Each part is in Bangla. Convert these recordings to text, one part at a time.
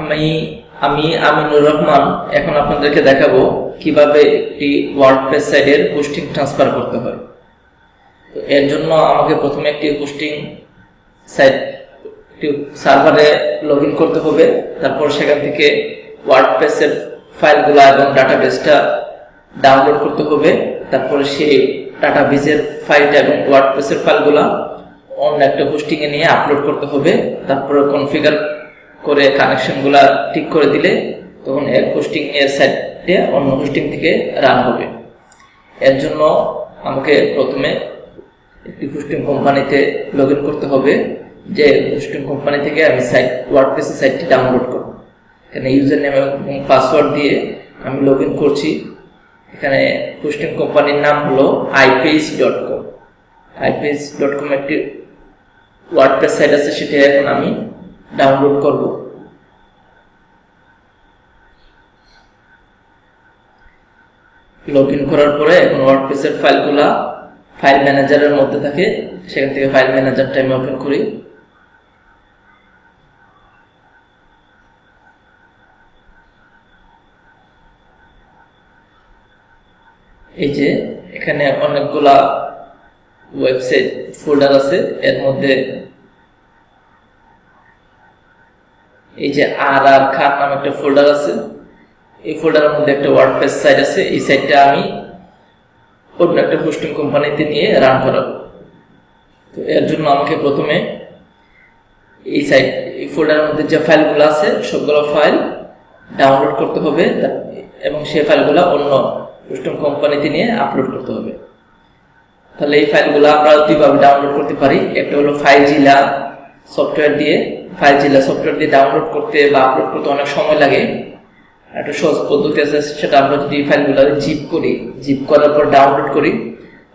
আমি আমি আমিনুর রহমান এখন আপনাদেরকে দেখাবো কিভাবে একটি ওয়ার্ডপ্রেস সাইটের হোস্টিং ট্রান্সফার করতে হয়। তো এর জন্য আমাকে প্রথমে একটি হোস্টিং সাইট সার্ভারে লগ ইন করতে হবে। তারপর সেখান থেকে ওয়ার্ডপ্রেসের ফাইলগুলো এবং ডাটাবেসটা ডাউনলোড করতে হবে। তারপরে সেই ডাটাবেসের ফাইলটা এবং ওয়ার্ডপ্রেসের ফাইলগুলো অন্য একটা হোস্টিংয়ে নিয়ে আপলোড করতে হবে। তারপরে কনফিগার করে কানেকশনগুলা ঠিক করে দিলে তখন এক হোস্টিং এর সাইটে অন্য হোস্টিং থেকে রান হবে। এর জন্য আমাকে প্রথমে একটি হোস্টিং কোম্পানিতে লগ ইন করতে হবে, যে হোস্টিং কোম্পানি থেকে আমি ওয়ার্ডপ্রেসের সাইটটি ডাউনলোড করব। এখানে ইউজার নেম এবং পাসওয়ার্ড দিয়ে আমি লগ ইন করছি। এখানে হোস্টিং কোম্পানির নাম হলো ipage.com। ipage.com একটি ওয়ার্ডপ্রেস সাইট আছে, সেটা এখন আমি ডাউনলোড করব। লগ ইন করার পরে এখন ওয়ার্ডপ্রেসের ফাইলগুলা ফাইল ম্যানেজারের মধ্যে থাকে, সেখান থেকে ফাইল ম্যানেজারটা আমি ওপেন করি। এই যে এখানে অনেকগুলা ওয়েবসাইট ফোল্ডার আছে, এর মধ্যে এই যে আর খান নামে একটা ফোল্ডার আছে। এই ফোল্ডারের মধ্যে একটা ওয়ার্ডপ্রেস সাইট আছে। এই সাইটটা আমি অন্য একটা হোস্টিং কোম্পানিতে নিয়ে রান করাবো। তো এর জন্য আমাকে প্রথমে এই ফোল্ডারের মধ্যে যে ফাইলগুলো আছে সবগুলো ফাইল ডাউনলোড করতে হবে এবং সেই ফাইলগুলো অন্য হোস্টিং কোম্পানিতে নিয়ে আপলোড করতে হবে। তাহলে এই ফাইলগুলো আমরা দুইভাবে ডাউনলোড করতে পারি। একটা হলো ফাইলজিলা সফটওয়্যার দিয়ে ডাউনলোড করতে বা আপলোড করতে অনেক সময় লাগে। একটা সহজ পদ্ধতি আছে, সেটা আমরা যদি ফাইলগুলো জিপ করার পর ডাউনলোড করি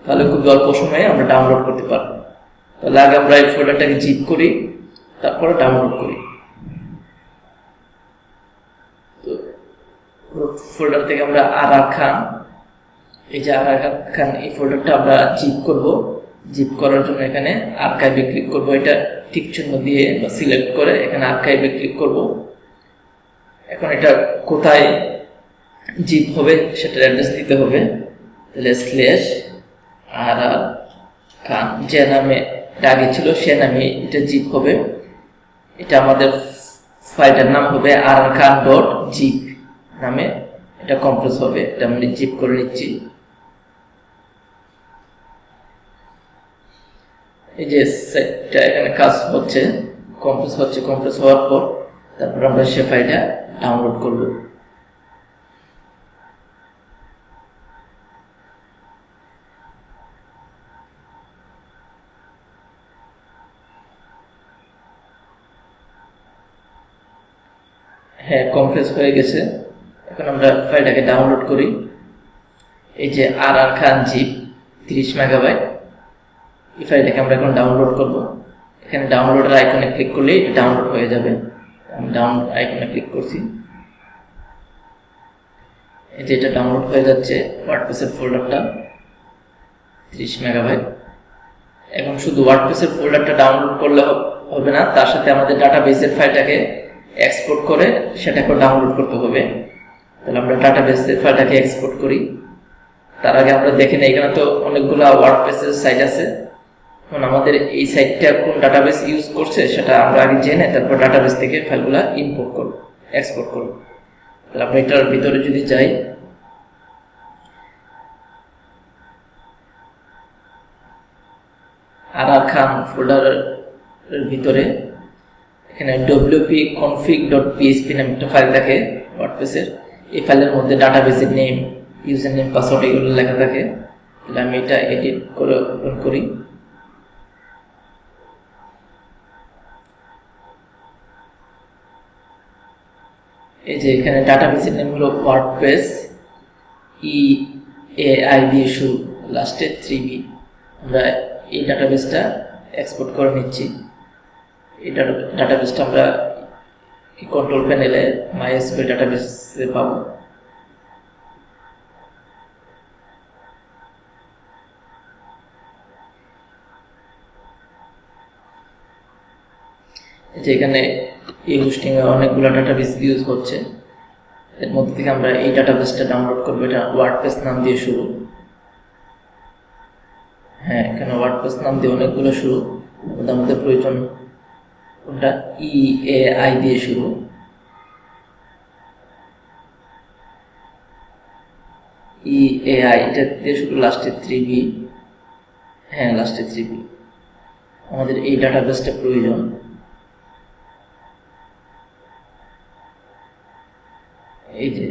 তাহলে খুব অল্প সময়ে আমরা ডাউনলোড করতে পারবো। তাহলে আগে আমরা এই ফোল্ডারটাকে জিপ করি, তারপরে ডাউনলোড করি। তো ফোল্ডার থেকে আমরা এই যে এই ফোল্ডারটা আমরা জিপ করব। জিপ করার জন্য এখানে আর্কাইভে ক্লিক করব। এটা টিক চিহ্ন দিয়ে বা সিলেক্ট করে এখানে আর্কাইভে ক্লিক করব। এখন এটা কোথায় জিপ হবে সেটার অ্যাড্রেস দিতে হবে। তাহলে /r/khan যে নামে আগে ছিল সে নামে এটা জিপ হবে। এটা আমাদের ফাইলটার নাম হবে rrkhan.zip নামে, এটা কম্প্রেস হবে। এটা আমি জিপ করে নিচ্ছি। এই যে সাইটটা এখানে কাজ হচ্ছে, কম্প্রেস হওয়ার পর তারপর আমরা সে ফাইলটা ডাউনলোড করব। হ্যাঁ, কম্প্রেস হয়ে গেছে। এখন আমরা ফাইলটাকে ডাউনলোড করি। এই যে rrkhan.zip 30 মেগাবাইট, এই ফাইলটাকে আমরা এখন ডাউনলোড করব। এখানে ডাউনলোডের আইকনে ক্লিক করলেই ডাউনলোড হয়ে যাবে। আমি ডাউনলোড আইকনে ক্লিক করছি। এই যে এটা ডাউনলোড হয়ে যাচ্ছে ওয়ার্ডপ্রেসের ফোল্ডারটা 30 মেগাবাইট। এখন শুধু ওয়ার্ডপ্রেসের ফোল্ডারটা ডাউনলোড করলে হবে না, তার সাথে আমাদের ডাটাবেসের ফাইলটাকে এক্সপোর্ট করে সেটাকে ডাউনলোড করতে হবে। তাহলে আমরা ডাটাবেসের ফাইলটাকে এক্সপোর্ট করি। তার আগে আমরা দেখে নিই, এখানে তো অনেকগুলো ওয়ার্ডপ্রেসের সাইট আছে। এখন আমাদের এই সাইটটা কোন ডাটাবেস ইউজ করছে সেটা আমরা আগে জেনে তারপর ডাটাবেস থেকে ফাইলগুলো ইম্পোর্ট করব, এক্সপোর্ট করব। তাহলে আমরা এটার ভিতরে যদি যাই, rrkhan ফোল্ডারের ভিতরে এখানে wp-config.php নামে একটা ফাইল থাকে ওয়ার্ডপ্রেসের। এই ফাইলের মধ্যে ডাটাবেসের নেম, ইউজার নেম, পাসওয়ার্ড এগুলো লেখা থাকে। তাহলে আমি এটা এডিট করে ওপেন করি। এই যে এখানে ডাটাবেসের নেম হলো ওয়ার্ডপ্রেস, EAI দিয়ে শুরু, লাস্টে 3B। আমরা এই ডাটাবেসটা এক্সপোর্ট করে নিচ্ছি। এই ডাটাবেসটা আমরা কন্ট্রোল প্যানেলে MySQL ডাটাবেসে পাবো। যেখানে এই হোস্টিং এ অনেকগুলো ডাটাবেস ইউজ হচ্ছে। এর মধ্যে থেকে আমরা এই ডাটাবেসটা ডাউনলোড করবো। এটা ওয়ার্ডপ্রেস নাম দিয়ে শুরু। হ্যাঁ, এখানে ওয়ার্ডপ্রেস নাম দিয়ে অনেকগুলো শুরু। আমাদের প্রয়োজন কোনটা? EAI দিয়ে শুরু। EAI এটা দিয়ে শুরু, লাস্টে 3B। হ্যাঁ, লাস্টে 3B। আমাদের এই ডাটাবেসটা প্রয়োজন। এই যে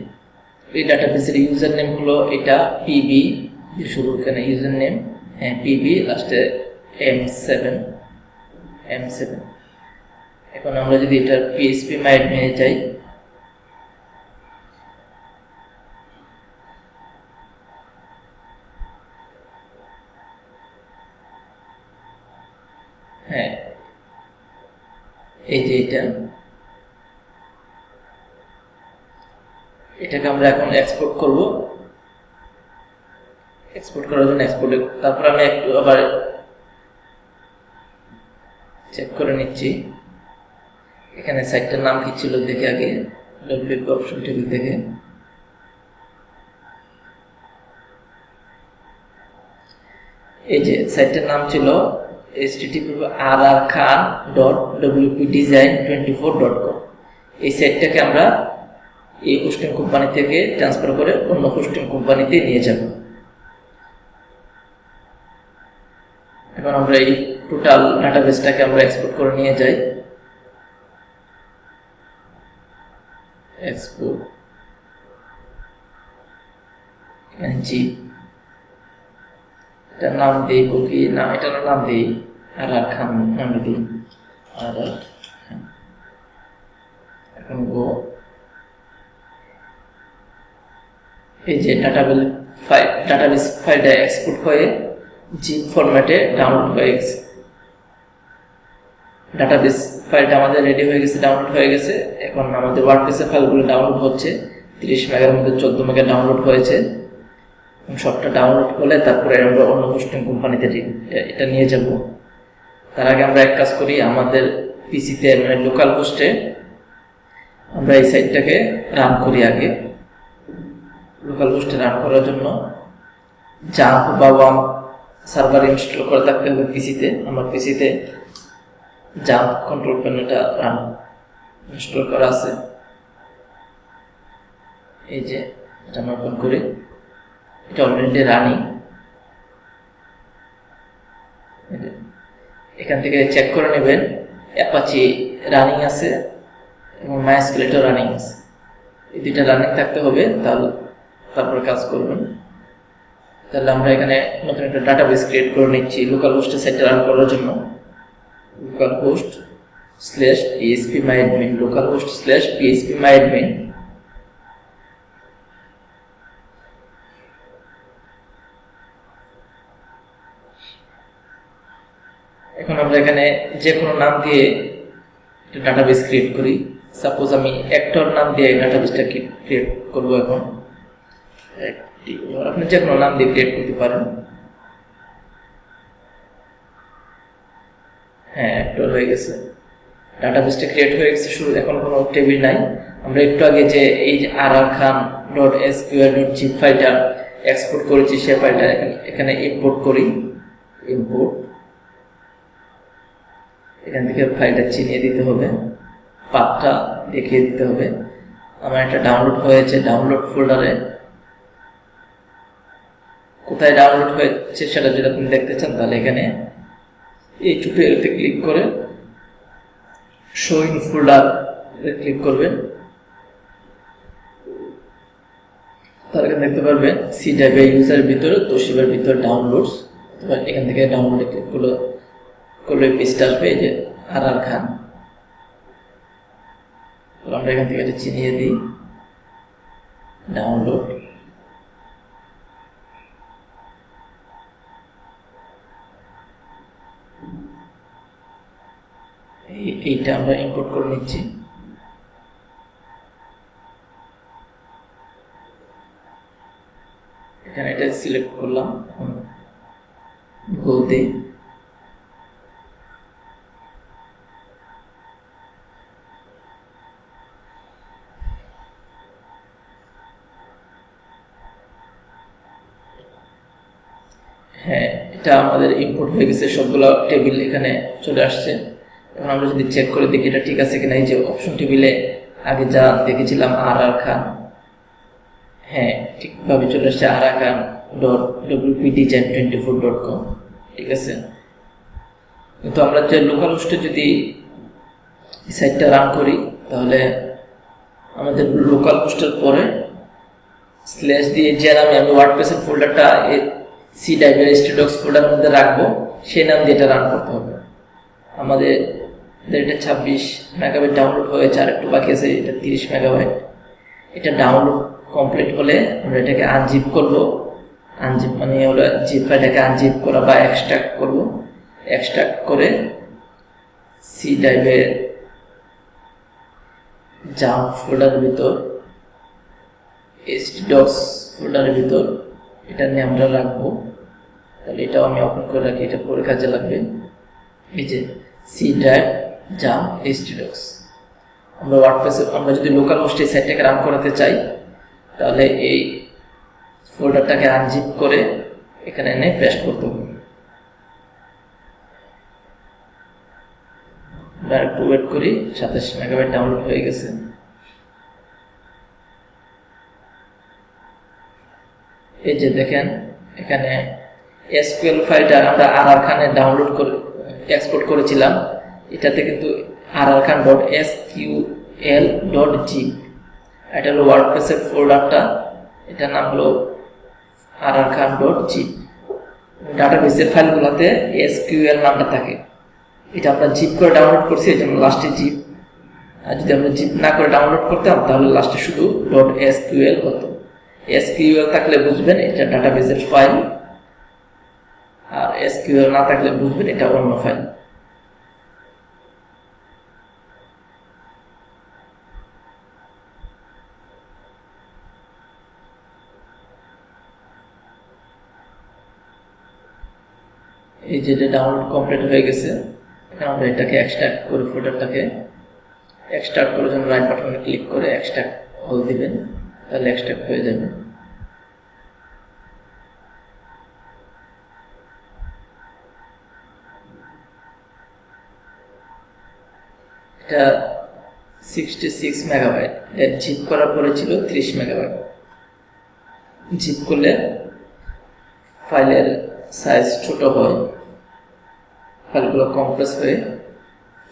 এই ডাটাবেসের ইউজার নেম হলো এটা PB দিয়ে শুরু। এখানে ইউজার নেম, হ্যাঁ PB, লাস্টে M7। এখন আমরা যদি এটা phpMyAdmin এ যাই, হ্যাঁ এই যে এটাকে আমরা এখন এক্সপোর্ট করব। এক্সপোর্ট করার জন্য এক্সপোর্টে, তারপর আমি একটু আবার চেক করে নিচ্ছি এখানে সাইটটার নাম কি ছিল দেখে আগে, ডব্লিউপি অপশন টেবিল থেকে। এই যে সাইটটার নাম ছিল http://rrkhan.wpdesign24.com। এই সাইটটাকে আমরা এই হোস্টিং কোম্পানি থেকে ট্রান্সফার করে অন্য হোস্টিং কোম্পানিতে নিয়ে যাব। এখন আমরা এই টোটাল ডাটাবেসটাকে আমরা এক্সপোর্ট করে নিয়ে যাই। এক্সপোর্ট জিপ, এটার নাম দিই কি না, এটার নাম দিই RR খান নামে দিই RR খান। এখন গো, এই যে ডাটাবেস ফাইলটা এক্সপোর্ট হয়ে জিপ ফরম্যাটে ডাউনলোড হয়ে গেছে। ডাটাবেস ফাইলটা আমাদের রেডি হয়ে গেছে, ডাউনলোড হয়ে গেছে। এখন আমাদের ওয়ার্ডপ্রেসের ফাইলগুলো ডাউনলোড হচ্ছে। 30 মেগার মধ্যে 14 মেগা ডাউনলোড হয়েছে। সবটা ডাউনলোড করলে তারপরে আমরা অন্য হোস্টিং কোম্পানিতে এটা নিয়ে যাব। তার আগে আমরা এক কাজ করি, আমাদের পিসিতে মানে লোকাল হোস্টে আমরা এই সাইটটাকে রান করি। আগে লোকাল হোস্টে রান করার জন্য জাম্প বা ওয়াম সার্ভার ইনস্টল করে থাকতে হবে পিসিতে। আমার পিসিতে জাম্প কন্ট্রোল প্যানেলটা রান ইনস্টল করা আছে। এই যে এটা আমরা ওপেন করি, এটা অলরেডি রানিং। এখান থেকে চেক করে নেবেন অ্যাপাচি রানিং আছে এবং মাইস্কুলেটও রানিং আছে। এই দুইটা রানিং থাকতে হবে, তারপর কাজ করবেন। তাহলে আমরা এখানে নতুন একটা ডাটাবেস ক্রিয়েট করে নিচ্ছি লোকাল হোস্টের সাইটে রান করার জন্য। localhost/phpMyAdmin, localhost/phpMyAdmin। এখন আমরা এখানে যে কোনো নাম দিয়ে ডাটাবেস ক্রিয়েট করি। সাপোজ আমি অ্যাক্টর নাম দিয়ে ডাটাবেসটা ক্রিয়েট করব। এখন আপনি যে কোনো নাম দিয়ে ক্রিয়েট করতে পারেন। হ্যাঁ, অ্যাক্টর হয়ে গেছে, ডাটাবেসটা ক্রিয়েট হয়ে গেছে। শুরু এখন কোনো টেবিল নাই। আমরা একটু আগে যে এই rrkhan.sql.zip ফাইলটা এক্সপোর্ট করেছি, সে ফাইলটা এখানে ইম্পোর্ট করি। ইম্পোর্ট, এখান থেকে ফাইলটা চিনিয়ে দিতে হবে, পাথটা দেখিয়ে দিতে হবে। আমার একটা ডাউনলোড হয়েছে, ডাউনলোড ফোল্ডারে কোথায় ডাউনলোড হয়েছে সেটা যদি আপনি দেখতে চান, তাহলে এখানে এই টিউটোরিয়ালতে ক্লিক করে শো ইন ফোল্ডার ক্লিক করবেন। তাহলে এখানে দেখতে পারবেন সি ড্রাইভে ইউজারের ভিতরে, তোশিবার ভিতরে ডাউনলোডস। এখান থেকে ডাউনলোডে ক্লিক করলে পেজটা আসবে, এই যে RR খান। আমরা এখান থেকে এটা চিনিয়ে দিই, ডাউনলোড। এইটা আমরা ইম্পোর্ট করে নিচ্ছি। এখানে এটা সিলেক্ট করলাম, গো দে। হ্যাঁ, এটা আমাদের ইম্পোর্ট হয়ে গেছে, সবগুলো টেবিল এখানে চলে আসছে। এখন আমরা যদি চেক করে দেখি এটা ঠিক আছে কিনা, এই যে অপশন টেবিলে আগে যা দেখেছিলাম আর খান, হ্যাঁ ঠিকভাবে চলে আসছে arkan.wpdesign24.com, ঠিক আছে। কিন্তু আমরা যে লোকাল হোস্টে যদি সাইটটা রান করি, তাহলে আমাদের লোকাল হোস্টের পরে স্ল্যাশ দিয়ে যে নামে আমি ওয়ার্ডপ্রেসের ফোল্ডারটা সি ড্রাইভের stdocs ফোল্ডারের মধ্যে রাখবো, সেই নাম দিয়ে এটা রান করতে হবে। আমাদের এটা 26 মেগাবাইট ডাউনলোড হয়েছে, আর একটু বাকি আছে, এটা 30 মেগাবাইট। এটা ডাউনলোড কমপ্লিট হলে আমরা এটাকে আনজিপ করব। আনজিপ মানে হলো জিপ ফাইলটাকে আনজিপ করা বা এক্সট্রাক্ট করব। এক্সট্রাক্ট করে সি ড্রাইভের জাম্প ফোল্ডারের ভিতর, stdocs ফোল্ডারের ভিতর এটা নিয়ে আমরা রাখবো। তাহলে এটাও আমি ওপেন করে রাখি, এটা পরে কাজে লাগবে। এই যে সি ড্রাইভ জাম্প stdocs, আমরা ওয়ার্ডপ্রেসে আমরা যদি লোকাল হোস্টে সাইটটাকে রান করাতে চাই, তাহলে এই ফোল্ডারটাকে আনজিপ করে এখানে এনে পেস্ট করতে হবে। একটু ওয়েট করি, 27 মেগাবাইট ডাউনলোড হয়ে গেছে। এই যে দেখেন এখানে এসকিউএল ফাইলটা আমরা arkan-এ ডাউনলোড করে এক্সপোর্ট করেছিলাম, এটাতে কিন্তু arkan.sql.zip, এটা হলো ওয়ার্ডপ্রেসের ফোল্ডারটা, এটার নাম হলো arkan.zip। ডাটাবেসের ফাইলগুলোতে এসকিউএল নামটা থাকে, এটা আমরা জিপ করে ডাউনলোড করছি, এই জন্য লাস্টে জিপ। আর যদি আমরা জিপ না করে ডাউনলোড করতাম, তাহলে লাস্টে শুধু .sql হতো। এসকিউএল থাকলে বুঝবেন এটা ডাটাবেসের ফাইল, আর এসকিউএল না থাকলে বুঝবেন এটা অন্য ফাইল। এই যে ডাউনলোড কমপ্লিট হয়ে গেছে। এখন আমরা এটাকে এক্সট্রাক্ট করে ফোল্ডারটাকে এক্সট্রাক্ট করার জন্য রাইট বাটনে ক্লিক করে এক্সট্রাক্ট অল দিবেন, তাহলে এক্সট্রাক্ট হয়ে যাবে। এটা 66 মেগাবাইট, এটা জিপ করার পরে ছিল 30 মেগাবাইট। জিপ করলে ফাইলের সাইজ ছোট হয়, ফাইলগুলো কম্প্রেস হয়ে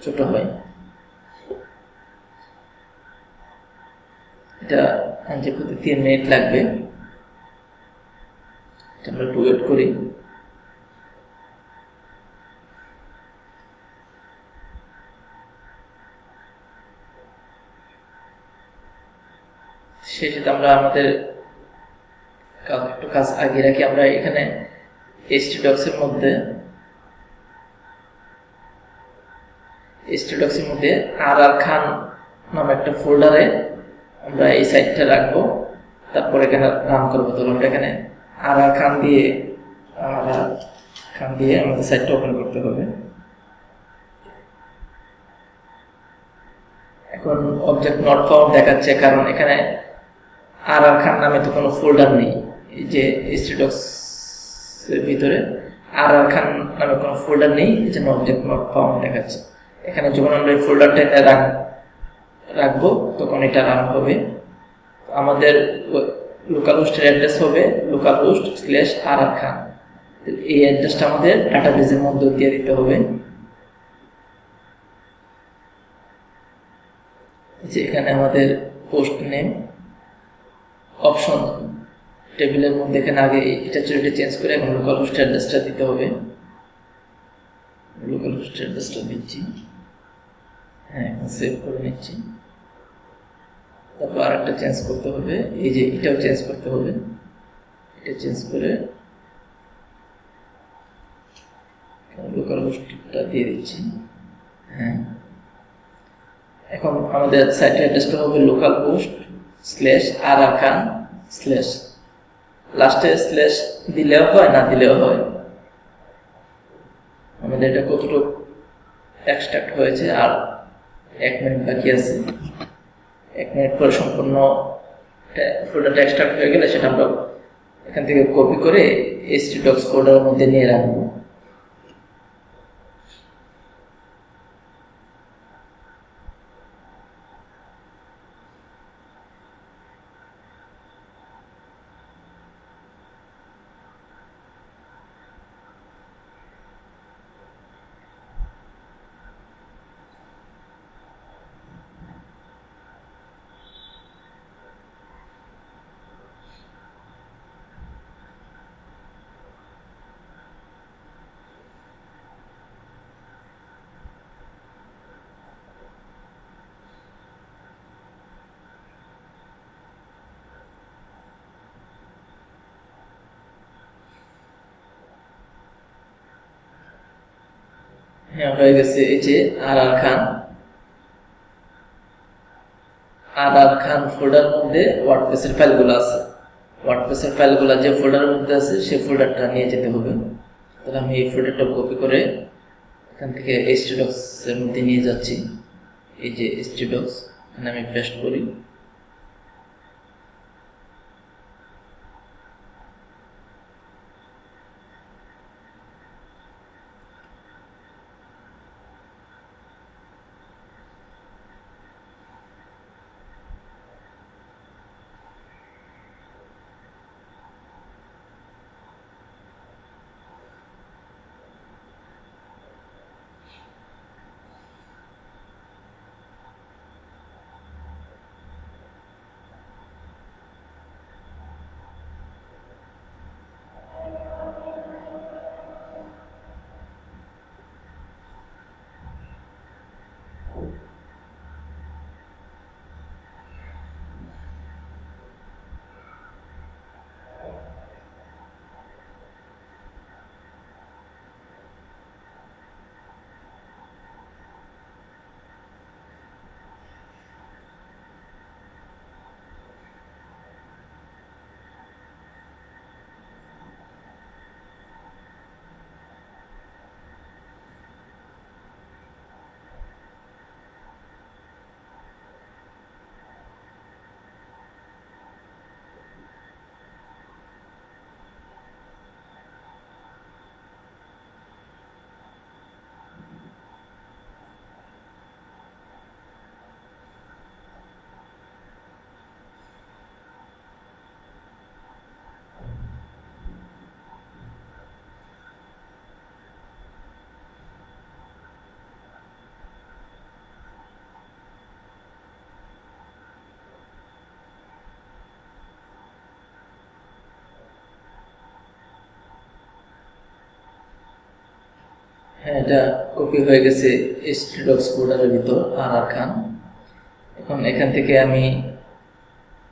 ছোট হয়। এটা আনজিপ হতে 3 মিনিট লাগবে, আমরা একটু ওয়েট করি। শেষে আমরা আমাদের একটু কাজ আগে রাখি। আমরা এখানে stdocs এর মধ্যে arkan নামে একটা ফোল্ডারে আমরা এই সাইটটা রাখবো, তারপর এখানে রান করবো। তো আমরা এখানে arkan দিয়ে আমাদের সাইটটা ওপেন করতে হবে। এখন অবজেক্ট নট ফাউন্ড দেখাচ্ছে, কারণ এখানে arkan নামে তো কোনো ফোল্ডার নেই। এই যে stdocs এর ভিতরে arkan নামে কোনো ফোল্ডার নেই, এই জন্য অবজেক্ট নট ফাউন্ড দেখাচ্ছে। এখানে যখন আমরা এই ফোল্ডারটা রাখবো, তখন এটা রান হবে। আমাদের লোকাল হোস্টের অ্যাড্রেস হবে localhost/arkan। এই অ্যাড্রেসটা আমাদের ডাটাবেসের মধ্যে দিয়ে দিতে হবে। যে এখানে আমাদের পোস্ট নেম অপশন টেবিলের মধ্যে এখানে আগে এটা চেঞ্জ করে এখন লোকাল হোস্ট অ্যাড্রেসটা দিতে হবে। লোকাল হোস্ট অ্যাড্রেসটা দিচ্ছি, হ্যাঁ এখন সেভ করে নিচ্ছি। তারপর আরেকটা চেঞ্জ করতে হবে, এই যে এটাও চেঞ্জ করতে হবে। এটা চেঞ্জ করে লোকাল হোস্টটা দিয়ে দিচ্ছি। হ্যাঁ, এখন আমাদের সাইটের অ্যাড্রেসটা হবে localhost/arkan/ লাস্টে স্ল্যাশ দিলেও হয়, না দিলেও হয়। আমাদের এটা কতটুকু এক্সট্রাক্ট হয়েছে, আর 1 মিনিট বাকি আছে। 1 মিনিট পরে সম্পূর্ণ ফোল্ডারটা এক্সট্রাক্ট হয়ে গেলে সেটা আমরা এখান থেকে কপি করে htdocs ফোল্ডারের মধ্যে নিয়ে রাখবো। হ্যাঁ, হয়ে গেছে। এই যে আর খান ফোল্ডার মধ্যে ওয়ার্ডপ্রেসের ফাইলগুলো আছে। ওয়ার্ডপ্রেসের ফাইলগুলো যে ফোল্ডারের মধ্যে আছে সেই ফোল্ডারটা নিয়ে যেতে হবে। তাহলে আমি এই ফোল্ডারটা কপি করে এখান থেকে htdocs এর মধ্যে নিয়ে যাচ্ছি। এই যে htdocs, এখানে আমি পেস্ট করি। হ্যাঁ, এটা কপি হয়ে গেছে htdocs ফোল্ডারের ভিতর আর খান। এখন এখান থেকে আমি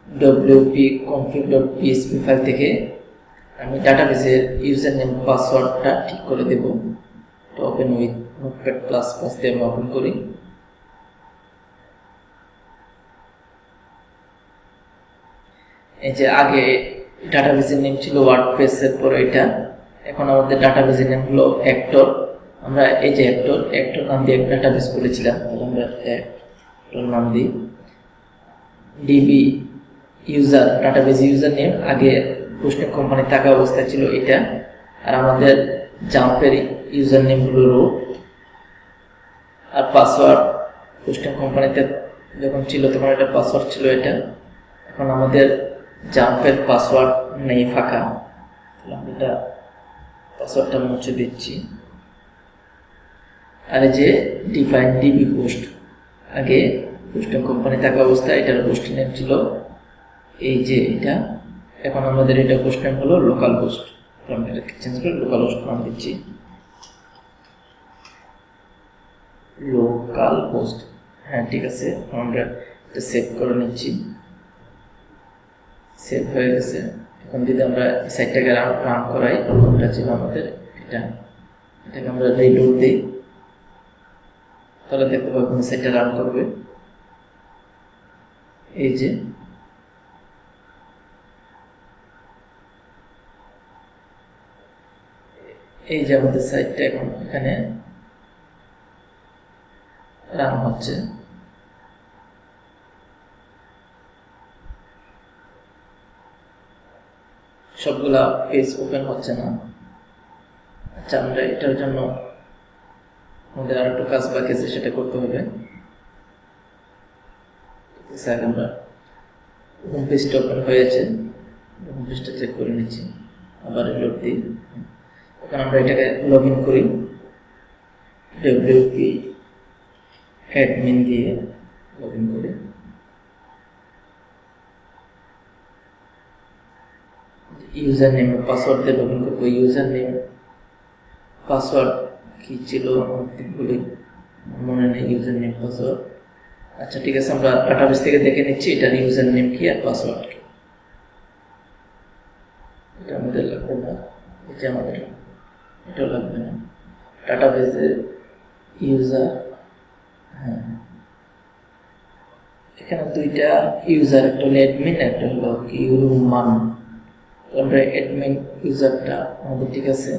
wp-config.php ফাইল থেকে আমি ডাটাবেসের ইউজার নেম পাসওয়ার্ডটা ঠিক করে দেব। তো open with notepad plus plus দিয়ে আমি ওপেন করি। এই যে আগে ডাটাবেসের নেম ছিল ওয়ার্ডপ্রেস এর পরে এটা, এখন আমাদের ডাটাবেসের নেম হলো অ্যাক্টর। আমরা এই যে অ্যাক্টর নাম দিয়ে একটা ডাটাবেস করেছিলাম, তাহলে আমরা অ্যাক্টর নাম দিই। DB user database user name আগে পোস্টিং কোম্পানি থাকা অবস্থায় ছিল এটা, আর আমাদের জাম্পের ইউজার নেম হলো রো, আর পাসওয়ার্ড পোস্টিং কোম্পানিতে যখন ছিল তখন এটা পাসওয়ার্ড ছিল এটা। এখন আমাদের জাম্পের পাসওয়ার্ড নেই, ফাঁকা। এটা পাসওয়ার্ডটা মুছে দিচ্ছি। আর এই যে ডিফাইন ডিবি পোস্ট, আগে পোস্টিং কোম্পানি থাকা অবস্থায় এটার পোস্টিং নেম ছিল এই যে এটা। এখন আমাদের এটা পোস্ট নেম হলো লোকাল হোস্ট, আমি এটাকে চেঞ্জ করে লোকাল হোস্ট নাম দিচ্ছি। লোকাল হোস্ট, হ্যাঁ ঠিক আছে। আমরা এটা সেভ করে নিচ্ছি। সেভ হয়ে গেছে। এখন যদি আমরা সাইটটাকে রান করাই, এটা ছিল আমাদের এটাকে আমরা রিলোড দিই, তাহলে দেখতে পাবো সাইটটা রান করবে। এই যে আমাদের সাইটটা এখন এখানে রান হচ্ছে। সবগুলা পেজ ওপেন হচ্ছে না। আচ্ছা, আমরা এটার জন্য আমাদের আর একটু কাজ বাকি আছে, সেটা করতে হবে। আমরা হোম পেজটা ওপেন হয়েছে, হোম পেজটা চেক করে নিচ্ছি, আবার লোড দিই। এখন আমরা এটাকে লগ ইন করি wp admin দিয়ে লগ ইন করি। ইউজার নেম পাসওয়ার্ড দিয়ে লগ ইন করবো। ইউজার নেম পাসওয়ার্ড কি ছিল বলি মনে নেই, ইউজার নেম পাসওয়ার্ড। আচ্ছা ঠিক আছে, আমরা ডাটাবেস থেকে দেখে নিচ্ছি এটার ইউজার নেম কি আর পাসওয়ার্ড কি। এটা আমাদের লাগবে না, এটা আমাদের এটাও লাগবে না। ডাটাবেসে ইউজার, হ্যাঁ এখানে দুইটা ইউজার, একটা হলো অ্যাডমিন, একটা হলো ইউরুমান। আমরা অ্যাডমিন ইউজারটা আমাদের ঠিক আছে।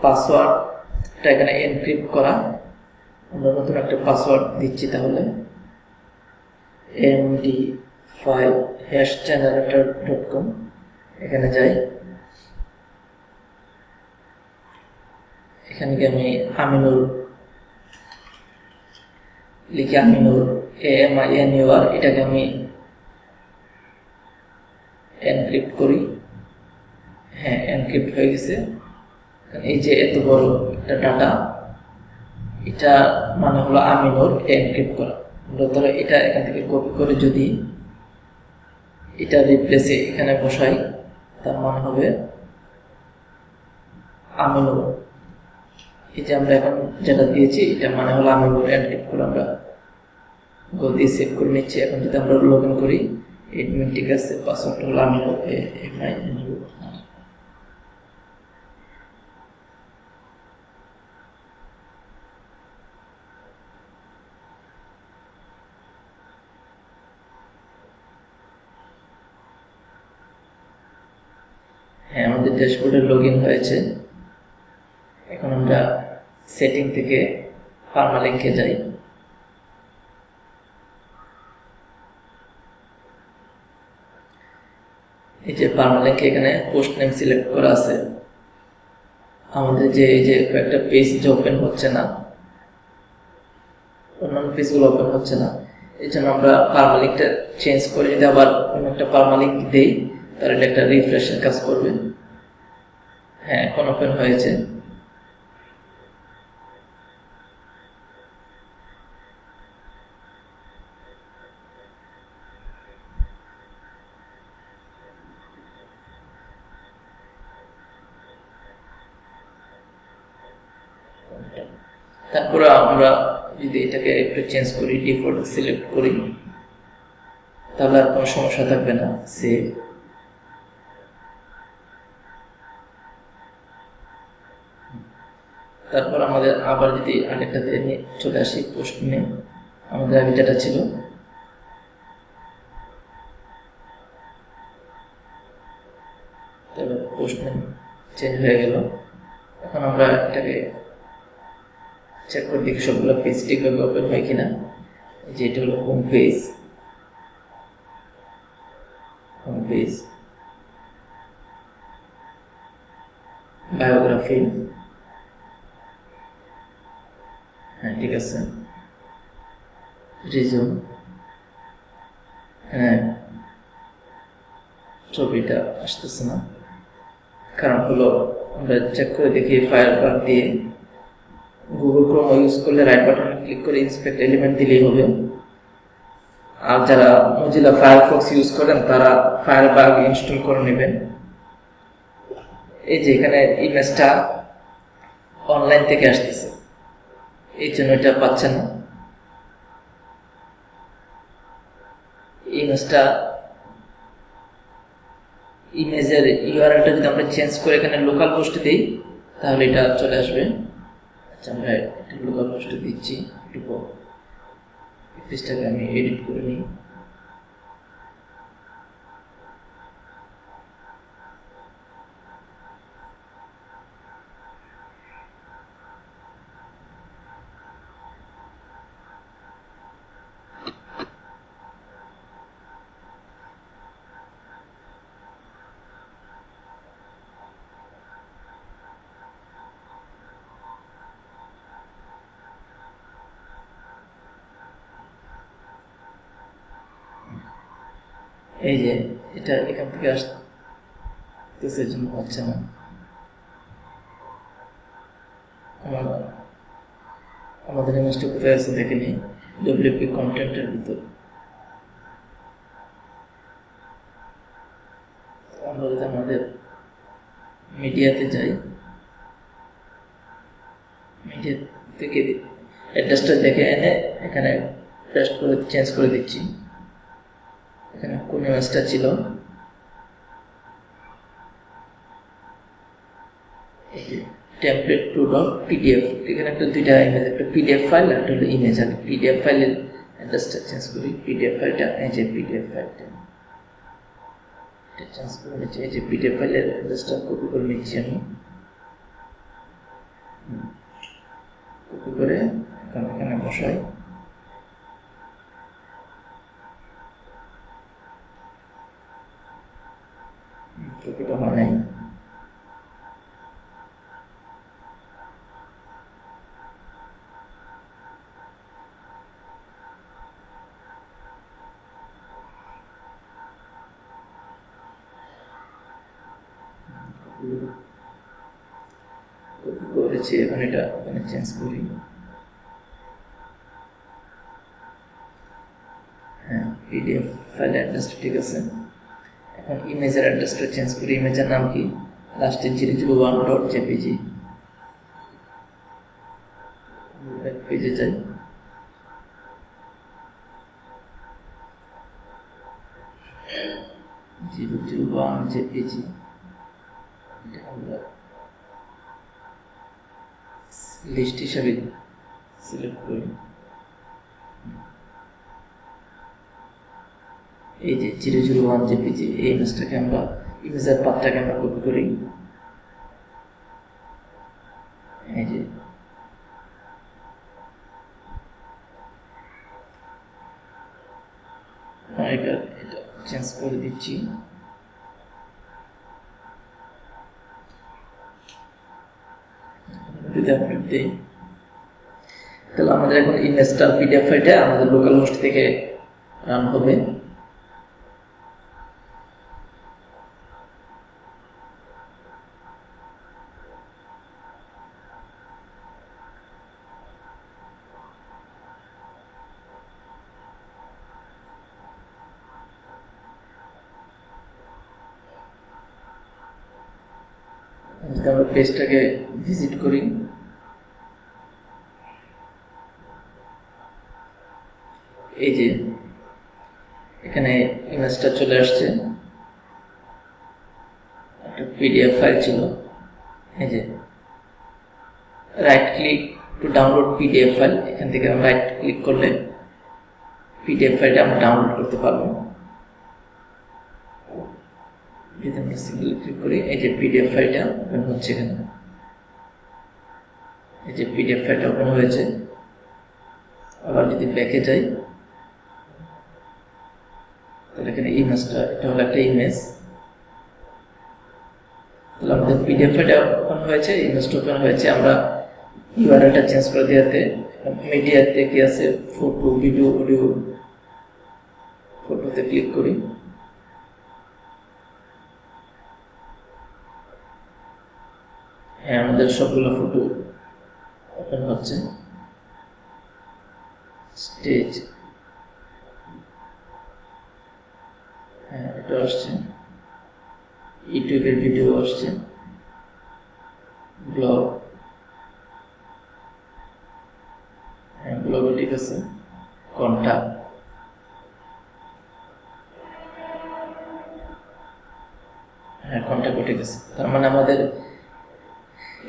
পাসওয়ার্ডটা এখানে এনক্রিপ্ট করা, আমরা নতুন একটা পাসওয়ার্ড দিচ্ছি। তাহলে md5hashgenerator.com এখানে যাই। এখানে গিয়ে আমি আমিনুর লিখি, আমিনুর AMINUR, এটাকে আমি এনক্রিপ্ট করি। হ্যাঁ, এনক্রিপ্ট হয়ে গেছে। এই যে এত বড় একটা ডাটা, এটা মানে হলো আমিনুর এনক্রিপ্ট করা। ধরো এটা এখান থেকে কপি করে যদি এটা রিপ্লেসে এখানে বসাই, তার মানে হবে আমিনুর। এই যে আমরা এখন যেটা দিয়েছি এটা মানে হলো আমিনুর এনক্রিপ্ট করে আমরা গো দিয়ে সেভ করে নিচ্ছি। এখন যদি আমরা লগ ইন করি, এডমিন ঠিক আছে, পাসওয়ার্ড হলো আমিনুর AMINUR। হ্যাঁ, আমাদের ড্যাশবোর্ডে লগ ইন হয়েছে। এখন আমরা সেটিং থেকে পার্মালিঙ্কে যাই। এই যে পার্মালিঙ্কে এখানে পোস্ট নেম সিলেক্ট করা আছে। আমাদের যে এই যে একটা পেজ যে ওপেন হচ্ছে না, অন্যান্য পেজগুলো ওপেন হচ্ছে না, এই জন্য আমরা পার্মালিঙ্কটা চেঞ্জ করে যদি আবার অন্য একটা পার্মালিঙ্ক দিই, তাহলে একটা রিফ্রেশের কাজ করবে। হ্যাঁ, এখন ওপেন হয়েছে। তারপরে আমরা যদি এটাকে একটু চেঞ্জ করি, ডিফল্ট সিলেক্ট করি, তাহলে আর কোনো সমস্যা থাকবে না। সেভ। তারপর আমাদের আবার যদি আরেকটাতে চলে আসি, পোস্ট নেম আমাদের আগে যেটা ছিল, তাহলে পোস্ট নেম চেঞ্জ হয়ে গেল। এখন আমরা এটাকে চেক করে দেখি সবগুলো পেজ ঠিকভাবে ওপেন হয় কিনা। যে এটা হলো home page, home page, biography, হ্যাঁ ঠিক আছে, রিজিউম, হ্যাঁ ছবিটা আসতেছে না, কারণ হলো আমরা চেক করে দেখি ফায়ারবাগ দিয়ে। গুগল ক্রোম ইউজ করলে রাইট বাটন ক্লিক করে ইন্সপেক্ট এলিমেন্ট দিলেই হবে। আর যারা মজিলা ফায়ারফক্স ইউজ করেন তারা ফায়ারবাগ ইনস্টল করে নেবেন। এই যে এখানে ইমেজটা অনলাইন থেকে আসতেছে, এই জন্য এটা পাচ্ছেন না। ইমেজটা, ইমেজের ইউআরএলটা যদি আমরা চেঞ্জ করে এখানে লোকাল পোস্টে দিই, তাহলে এটা চলে আসবে। আচ্ছা, আমরা একটা লোকাল পোস্টে দিচ্ছি। একটু পেজটাকে আমি এডিট করে নিই। এই যে এটা এখান থেকে আসতেছে, জন্য হচ্ছে না। আমাদের ইমেজটা কোথায় আছে দেখে নিই, ডব্লিউপি কন্টেন্টের ভিতর। আমরা যদি আমাদের মিডিয়াতে যাই, মিডিয়া থেকে অ্যাড্রেসটা দেখে এনে এখানে পেস্ট করে চেঞ্জ করে দিচ্ছি। এখানে কোন ইমেজটা ছিল, template2.pdf, এখানে একটা দুইটা ইমেজ, একটা পিডিএফ ফাইল আর একটা হলো ইমেজ। আর পিডিএফ ফাইলের অ্যাড্রেসটা চেঞ্জ করি। পিডিএফ ফাইলটা এই যে পিডিএফ ফাইলটা চেঞ্জ করে নিচ্ছি। এই যে পিডিএফ ফাইলের অ্যাড্রেসটা কপি করে নিচ্ছি আমি। কপি করে এখানে বসাই। কপিটা হয় নাই। কপি করেছি, এখন এটা এখানে চেঞ্জ করি। হ্যাঁ, পিডিএফ ফাইল অ্যাড্রেসটা ঠিক আছে। এখন ইমেজের অ্যাড্রেসটা চেঞ্জ করি। ইমেজের নাম কি, লাস্টে 001.jpg। পেজে যাই, jpg লিস্ট হিসাবে সিলেক্ট করি। এই যে 001jpg এই ইমেজটাকে আমরা, ইমেজের পাথটাকে আমরা কপি করি। এই যে এটা চেঞ্জ করে দিচ্ছি। যদি আপডেট দিই, তাহলে আমাদের এখন ইমেজটা পিডিএফ ফাইলটা আমাদের লোকাল হোস্ট থেকে রান হবে। যদি আমরা পেজটাকে ভিজিট করি, এই যে এখানে ইমেজটা চলে আসছে। একটা পিডিএফ ফাইল ছিল, এই যে right click to download PDF file. এখান থেকে আমরা রাইট ক্লিক করলে পিডিএফ ফাইলটা আমরা ডাউনলোড করতে পারবো। যদি আমরা সিঙ্গেল ক্লিক করি, এই যে পিডিএফ ফাইলটা ওপেন হচ্ছে। এখানে এই যে পিডিএফ ফাইলটা ওপেন হয়েছে। আবার যদি ব্যাকে যাই, তাহলে এখানে ইমেজটা, এটা হলো একটা ইমেজ। তাহলে আমাদের পিডিএফ ফাইলটা ওপেন হয়েছে, ইমেজটা ওপেন হয়েছে। আমরা ইউআরএলটা চেঞ্জ করে দিতে মিডিয়াতে কি আছে, ফটো, ভিডিও, অডিও, ফটোতে ক্লিক করি। হ্যাঁ, আমাদের সবগুলো ফটো ওপেন হচ্ছে। স্টেজ, হ্যাঁ এটা আসছে। ইউটিউবের ভিডিও আসছে। ব্লগ, হ্যাঁ ব্লগও ঠিক আছে। কন্টাক্ট, হ্যাঁ কন্টাক্টও ঠিক আছে। তার মানে আমাদের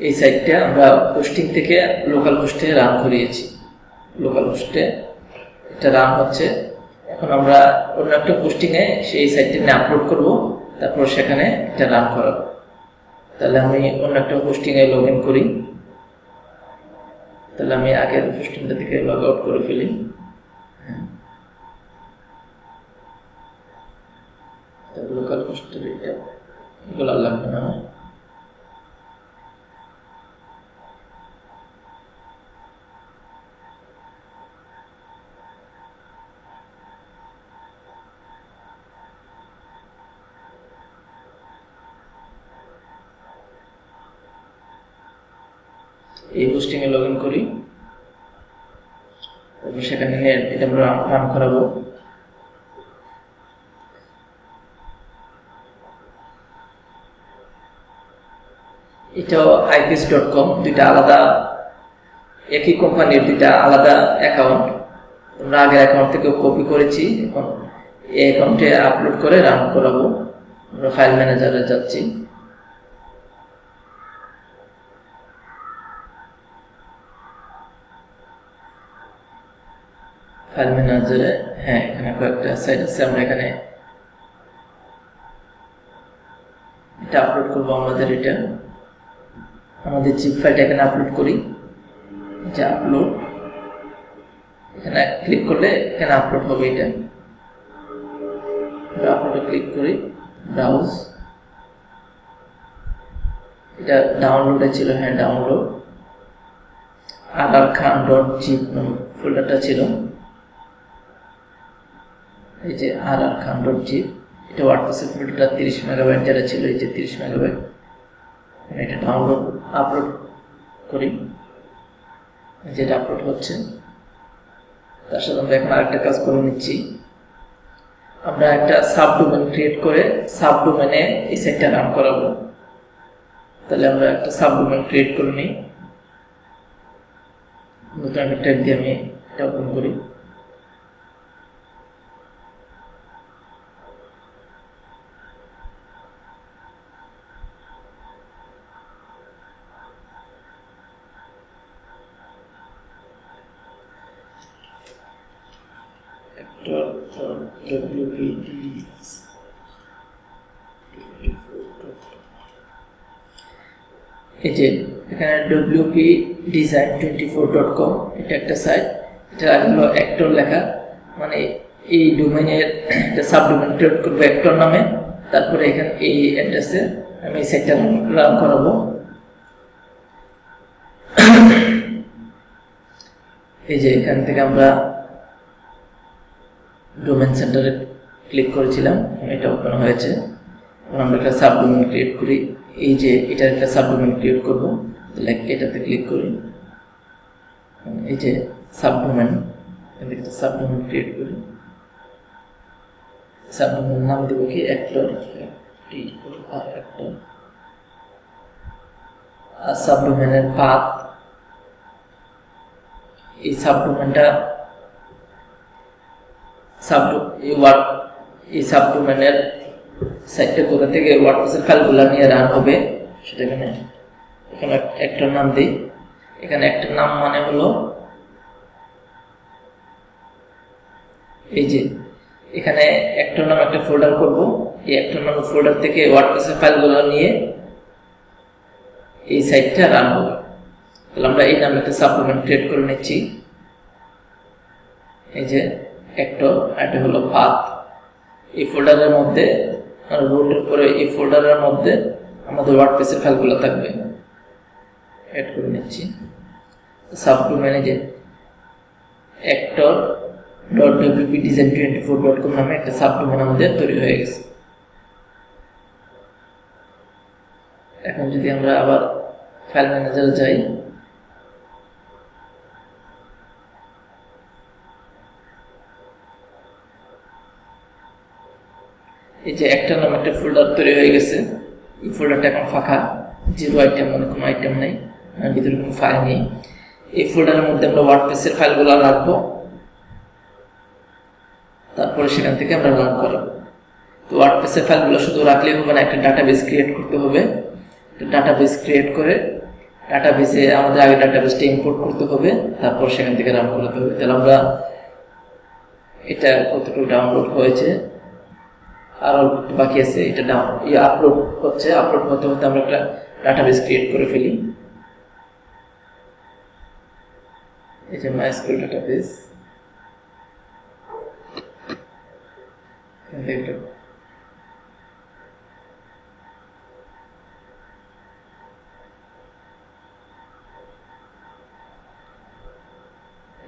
এই সাইটটা আমরা হোস্টিং থেকে লোকাল হোস্টে রান করিয়েছি। লোকাল হোস্টে এটা রান হচ্ছে। এখন আমরা অন্য একটা হোস্টিংয়ে সেই সাইটটা নিয়ে আপলোড করব, তারপর সেখানে এটা রান করাবো। তাহলে আমি অন্য একটা হোস্টিংয়ে লগ ইন করি। তাহলে আমি আগের হোস্টিংটা থেকে লগ আউট করে ফেলি। লোকাল হোস্টের এটা এগুলো লাগবে না। এই হোস্টিং এ লগইন করি, তারপর সেখানে এটা আমরা রান করাবো। এটাও ipis.com, দুইটা আলাদা, একই কোম্পানির দুইটা আলাদা অ্যাকাউন্ট। আমরা আগের অ্যাকাউন্ট থেকে কপি করেছি, এখন এই অ্যাকাউন্টে আপলোড করে রান করাবো। আমরা ফাইল ম্যানেজারে যাচ্ছি, ফাইল ম্যানেজারে হ্যাঁ এখানে কয়েকটা সাইট আছে, আমরা এখানে এটা আপলোড করবো। এটা আমাদের জিপ ফাইলটা এখানে আপলোড করি, যে আপলোড, এখানে ক্লিক করলে এখানে আপলোড হবে। এটা আপলোডে ক্লিক করি, ব্রাউজ, এটা ডাউনলোডে ছিল, হ্যাঁ ডাউনলোড, rrkhan.zip ফোল্ডারটা ছিল, এই যে rrkhan.zip, এটা ওয়ার্ডপ্রেস ফোল্ডারটা 30 মেগাবাইট যেটা ছিল, এই যে 30 মেগাবাইট। এটা ডাউনলোড আপলোড করি, যেটা আপলোড হচ্ছে। তার সাথে আমরা এখন আরেকটা কাজ করে নিচ্ছি, আমরা একটা সাবডোমেন ক্রিয়েট করে সাবডোমেনে এই সাইটটা রান করাবো। তাহলে আমরা একটা সাবডোমেন ক্রিয়েট করে নিই, নতুন একটা ট্যাগ দিয়ে আমি এটা ওপেন করি। এই যে এখানে wpdesign24.com, এটা একটা সাইট, এটা হলো অ্যাক্টর লেখা, মানে এই ডোমেইনের একটা সাবডোমেইন ক্রিয়েট করব অ্যাক্টর নামে। তারপরে এখানে এই অ্যাড্রেসে আমি এই সাইটটা রান করাবো। এই যে এখান থেকে আমরা ডোমেইন সেন্টারে ক্লিক করেছিলাম, এটা ওপেন হয়েছে। আমরা একটা সাবডোমেইন ক্রিয়েট করি, এই যে এটার একটা সাবডোমেইন ক্রিয়েট করব, তাহলে এটাতে ক্লিক করি, এই যে সাবডোমেইন, একটা সাবডোমেইন ক্রিয়েট করি। সাবডোমেইন নাম দেব কি অ্যাক্টর, আর সাবডোমেইনের পাথ, এই সাবডোমেইনটা এই সাবডোমেইনের সাইটটা কোথা থেকে ওয়ার্ডপ্রেসের ফাইলগুলো নিয়ে রান হবে সেটা এখানে একটা নাম দিই। এখানে একটা নাম মানে হলো এই যে এখানে একটা নাম একটা ফোল্ডার করব, এই একটা নাম ফোল্ডার থেকে ওয়ার্ডপ্রেসের ফাইলগুলো নিয়ে এই সাইটটা রান হবে। তাহলে আমরা এই নামে একটা সাবডোমেইন ক্রিয়েট করে নিচ্ছি, এই যে অ্যাক্টর, এটা হলো পাথ। এই ফোল্ডারের মধ্যে রুটের পরে এই ফোল্ডারের মধ্যে আমাদের ওয়ার্ডপ্রেসের ফাইলগুলো থাকবে, অ্যাড করে নিচ্ছি। সাবডোমেইনে যে actor.wpdesign24.com নামে একটা সাবডোমেইন আমাদের তৈরি হয়ে গেছে। এখন যদি আমরা আবার ফাইল ম্যানেজারে যাই, এই যে একটা নামে একটা ফোল্ডার তৈরি হয়ে গেছে। এই ফোল্ডারটা এখন ফাঁকা, জিরো আইটেম, মানে কোনো আইটেম নেই, ভিতরে কোনো ফাইল নেই। এই ফোল্ডারের মধ্যে আমরা ওয়ার্ডপ্রেসের ফাইলগুলো রাখবো, তারপরে সেখান থেকে আমরা রান করাবো। তো ওয়ার্ডপ্রেসের ফাইলগুলো শুধু রাখলেই হবে না, একটা ডাটাবেস ক্রিয়েট করতে হবে। ডাটাবেস ক্রিয়েট করে ডাটাবেসে আমাদের আগে ডাটাবেসটা ইম্পোর্ট করতে হবে, তারপর সেখান থেকে রান করাতে হবে। তাহলে আমরা এটা কতটুকু ডাউনলোড হয়েছে, আর অল্প বাকি আছে, এটা আপলোড হচ্ছে। আপলোড হতে হতে আমরা একটা ডাটাবেস ক্রিয়েট করে ফেলি। এই যে মাইস্কুয়েল ডাটাবেস,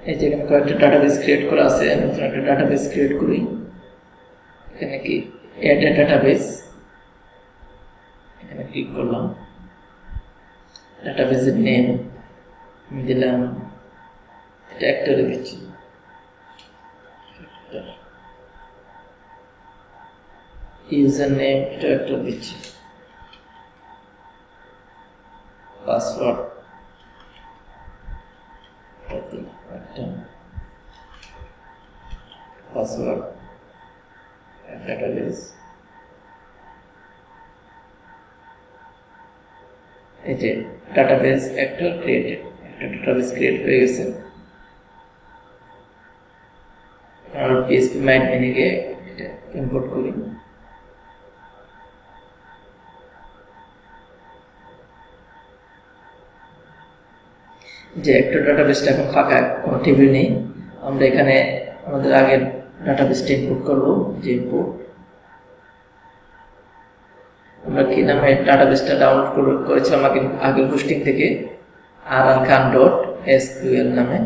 এই যে এখানে কয়েকটা ডাটাবেস ক্রিয়েট করা আছে। নতুন একটা ডাটাবেস ক্রিয়েট করি, এখানে কি অ্যাড এ ডাটাবেস, এখানে ক্লিক করলাম। ডাটাবেসের নেম দিলাম, এটা অ্যাক্টরে দিচ্ছি, ইউজার নেম এটা অ্যাক্টর দিচ্ছি, পাসওয়ার্ড পাসওয়ার্ড ডাটাবেস, এই যে ডাটাবেস অ্যাক্টর ক্রিয়েটেড, একটা ডাটাবেস ক্রিয়েট হয়ে গেছে। আর PHP মাইডমিনিকে এটা ইম্পোর্ট করি, যে একটা ডাটাবেসটা এখন ফাঁকা, কোনো টেবিল নেই, আমরা এখানে আমাদের আগের ডাটাবেসটা ইনপুট করব। যে ইনপুট আমরা কি নামে ডাটাবেসটা ডাউনলোড করেছিলাম আগের হোস্টিং থেকে, rrkhan.sql নামে।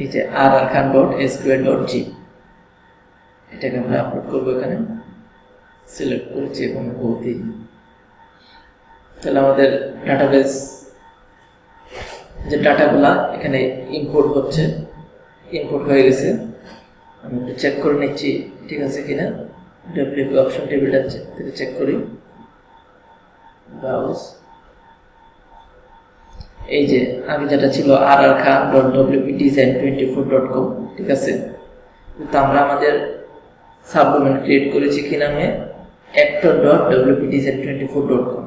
এই যে rrkhan.sql.g, এটাকে আমরা আপলোড করবো এখানে, সিলেক্ট করে যে কোনো বলতে। তাহলে আমাদের ডাটাবেস যে ডাটাগুলা এখানে ইম্পোর্ট হচ্ছে, ইম্পোর্ট হয়ে গেছে। আমি একটু চেক করে নিচ্ছি ঠিক আছে কিনা। WP অপশন টেবিলটা থেকে চেক করি, ব্রাউজ। এই যে আগে যেটা ছিল rrkhan.wpdesign24.com, ঠিক আছে, কিন্তু আমরা আমাদের সাবডোমেন ক্রিয়েট করেছি কি নামে, actor.wpdesign24.com।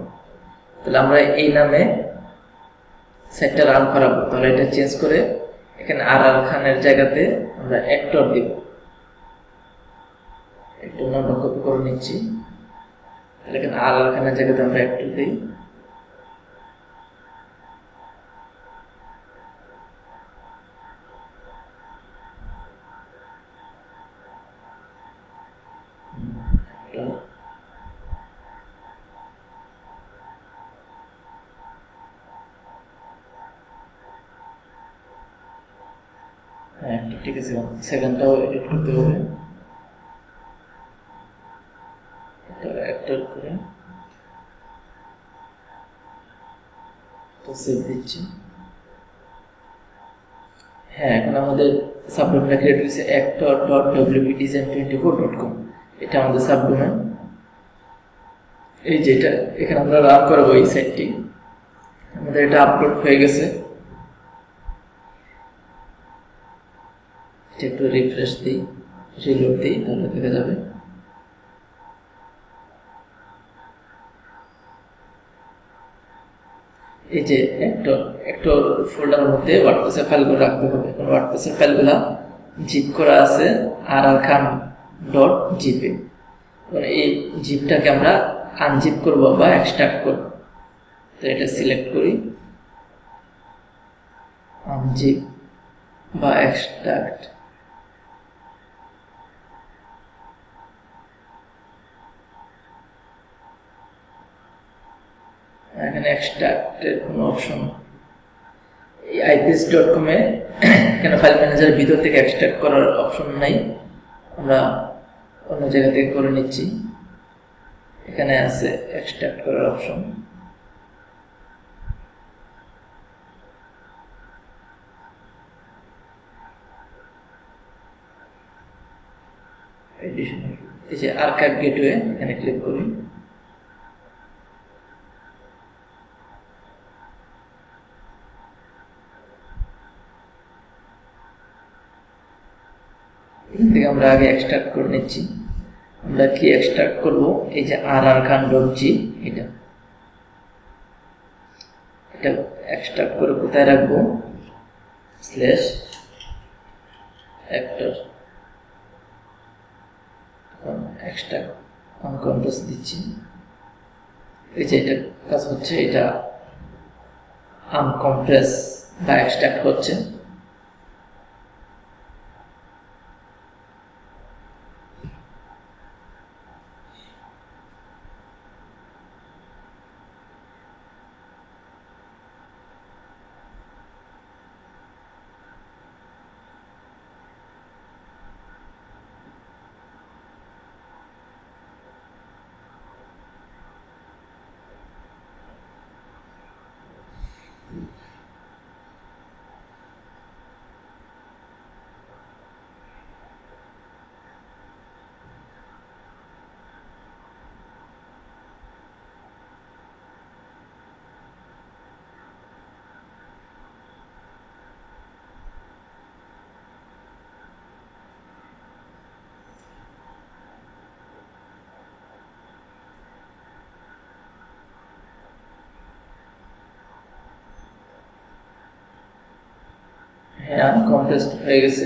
তাহলে আমরা এই নামে সাইটটা রান করাবো। তাহলে এটা চেঞ্জ করে এখানে rrkhan-এর জায়গাতে আমরা actor দিব। একটু নামটা কপি করে নিচ্ছি, তাহলে এখানে rrkhan-এর জায়গাতে আমরা actor দিই। হ্যাঁ ঠিক আছে, সেকেন্ডটাও এডিট করতে হবে, এটা অ্যাক্টর করে তো সেভ দিচ্ছি। হ্যাঁ, এখন আমাদের সাবডোমেনটা ক্রিয়েট হয়েছে actor.wpdesign24.com, এটা আমাদের সাবডোমেন। এই যে এটা এখানে আমরা রান করবো এই সাইটটি, আমাদের এটা আপলোড হয়ে গেছে। একটু রিফ্রেশ দিই, রিলোড দিই, তাহলে দেখা যাবে। এই যে একটা ফোল্ডারের মধ্যে ওয়ার্ডপ্রেসের ফাইলগুলো রাখতে হবে। ওয়ার্ডপ্রেসের ফাইলগুলো জিপ করা আছে rrkhan.zip এ। এই জিপটাকে আমরা আনজিপ করব বা এক্সট্রাক্ট করব। তো এটা সিলেক্ট করি, আনজিপ বা এক্সট্রাক্ট। এখানে এক্সট্রাক্টের কোনো অপশন, এই ips.com এ এখানে ফাইল ম্যানেজারের ভিতর থেকে এক্সট্রাক্ট করার অপশন নাই, আমরা অন্য জায়গা থেকে করে নিচ্ছি। এখানে আছে এক্সট্রাক্ট করার অপশন, এই যে আর্কাইভ গেটওয়ে, এখানে ক্লিক করি। এখান থেকে আমরা আগে এক্সট্রাক্ট করে নিচ্ছি। আমরা কি এক্সট্রাক্ট করব, এই যে rrkhan.g, এটা এক্সট্রাক্ট করে কোথায় রাখবো, /actor এক্সট্রাক্ট কন্ট্রোল দিচ্ছি। এই যে এটা কাজ হচ্ছে, এটা আনকম্প্রেস বা এক্সট্রাক্ট হচ্ছে। হ্যাঁ আনকম্প্রেসড হয়ে গেছে।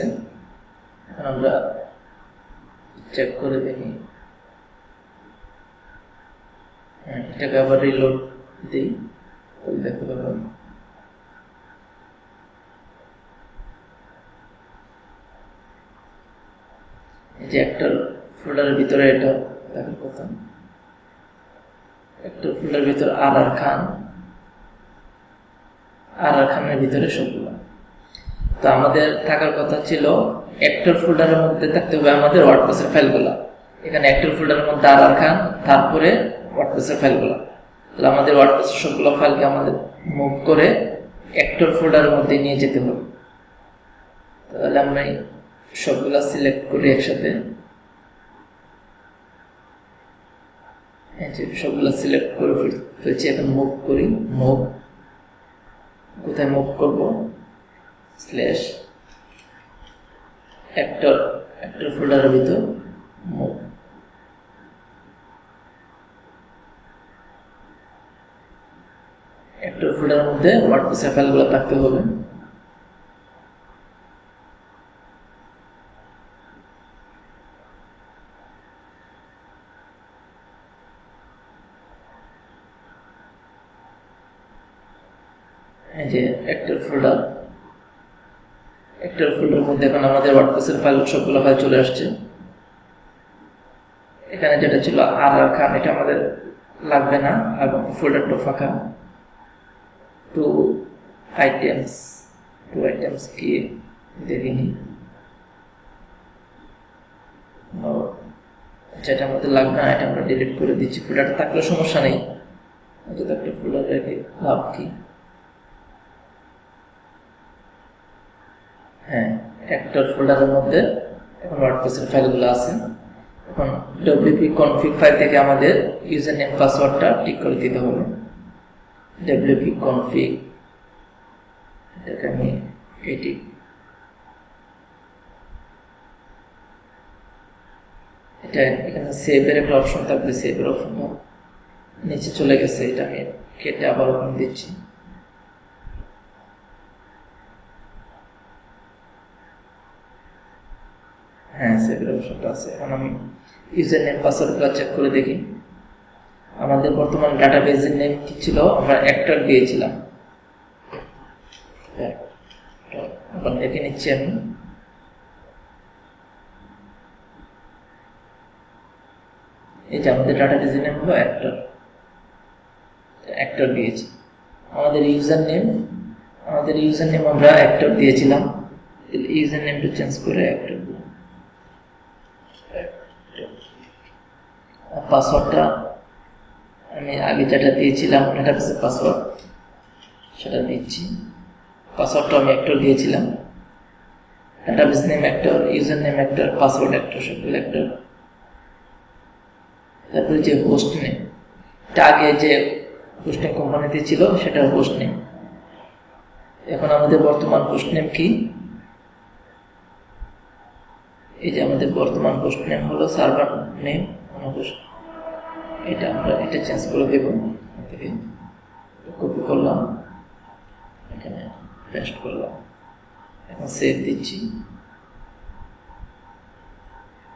আমরা চেক করে দেখি। হ্যাঁ, এটাকে আবার রিলোড দিই, দেখতে পাবেন এই যে একটা ফোল্ডারের ভিতরে এটা দেখার কথা। একটা ফোল্ডারের ভিতরে আর খানের ভিতরে সবগুলো। তো আমাদের থাকার কথা ছিল অ্যাক্টর ফোল্ডারের মধ্যে থাকতে হবে আমাদের ওয়ার্ডপ্রেসের ফাইলগুলো। এখানে অ্যাক্টর ফোল্ডারের মধ্যে আর খান, তারপরে ওয়ার্ডপ্রেসের ফাইলগুলো। তাহলে আমাদের ওয়ার্ডপ্রেসের সবগুলো ফাইলকে আমাদের মুভ করে অ্যাক্টর ফোল্ডারের মধ্যে নিয়ে যেতে হবে। তাহলে আমরা সবগুলো সিলেক্ট করি একসাথে। সবগুলো সিলেক্ট করে ফেলছি। এখন মুভ করি। মুভ কোথায় মুভ করব? স্ল্যাশ অ্যাক্টর ফোল্ডারের ভিতর মুভ। অ্যাক্টর ফোল্ডারের মধ্যে ওয়ার্ডপ্রেসের ফাইলগুলো থাকতে হবে। এই যে অ্যাক্টর ফোল্ডারের মধ্যে এখন আমাদের ওয়ার্ডপ্রেসের ফাইল সবগুলো ফাইল চলে আসছে। এখানে যেটা ছিল আর খান, এটা আমাদের লাগবে না, এবং ফোল্ডারটা ফাঁকা। টু আইটেমস কি দেখিনি, যেটা আমাদের লাগবে না এটা আমরা ডিলিট করে দিচ্ছি। ফোল্ডারটা থাকলে সমস্যা নেই, অন্তত একটা ফোল্ডার রেখে লাভ কি। হ্যাঁ, অ্যাক্টর ফোল্ডারের মধ্যে এখন ওয়ার্ডপ্রেসের ফাইলগুলো আছে। এখন wp config ফাইল থেকে আমাদের ইউজার নেম পাসওয়ার্ডটা ঠিক করে দিতে হবে। wp config, এটাকে আমি এডিট, এটা এখানে সেভের একটা অপশন থাকবে, সেভের অপশনটা নিচে চলে গেছে, এটা আমি কেটে আবার ওখানে দিচ্ছি। হ্যাঁ, সেভের অপশনটা আছে। এখন আমি ইউজার নেম পাসওয়ার্ডগুলো চেক করে দেখি। আমাদের বর্তমান ডাটাবেজের নেম কি ছিল? আমরা অ্যাক্টর দিয়েছিলাম। এখন দেখে নিচ্ছি আমি। এই যে আমাদের ডাটাবেজের নেম হলো অ্যাক্টর দিয়েছি। আমাদের ইউজার নেম আমরা অ্যাক্টর দিয়েছিলাম। ইউজার নেমটা চেঞ্জ করে অ্যাক্টর। পাসওয়ার্ডটা আমি আগে যেটা দিয়েছিলাম ডাটাবেসের পাসওয়ার্ড, সেটা দিচ্ছি। পাসওয়ার্ডটা আমি অ্যাক্টর দিয়েছিলাম। Database name actor, user name actor, password actor, সবগুলো অ্যাক্টর। তারপরে যে হোস্ট নেম, এটা আগে যে হোস্টিং কোম্পানিতে ছিল সেটা হোস্ট নেম। এখন আমাদের বর্তমান হোস্ট নেম কি? এই যে আমাদের বর্তমান হোস্ট নেম হলো সার্ভার নেম হোস্ট। এটা আমরা এটা চেঞ্জ করে দেব। কপি করলাম, এখানে পেস্ট করলাম, এখন সেভ দিচ্ছি।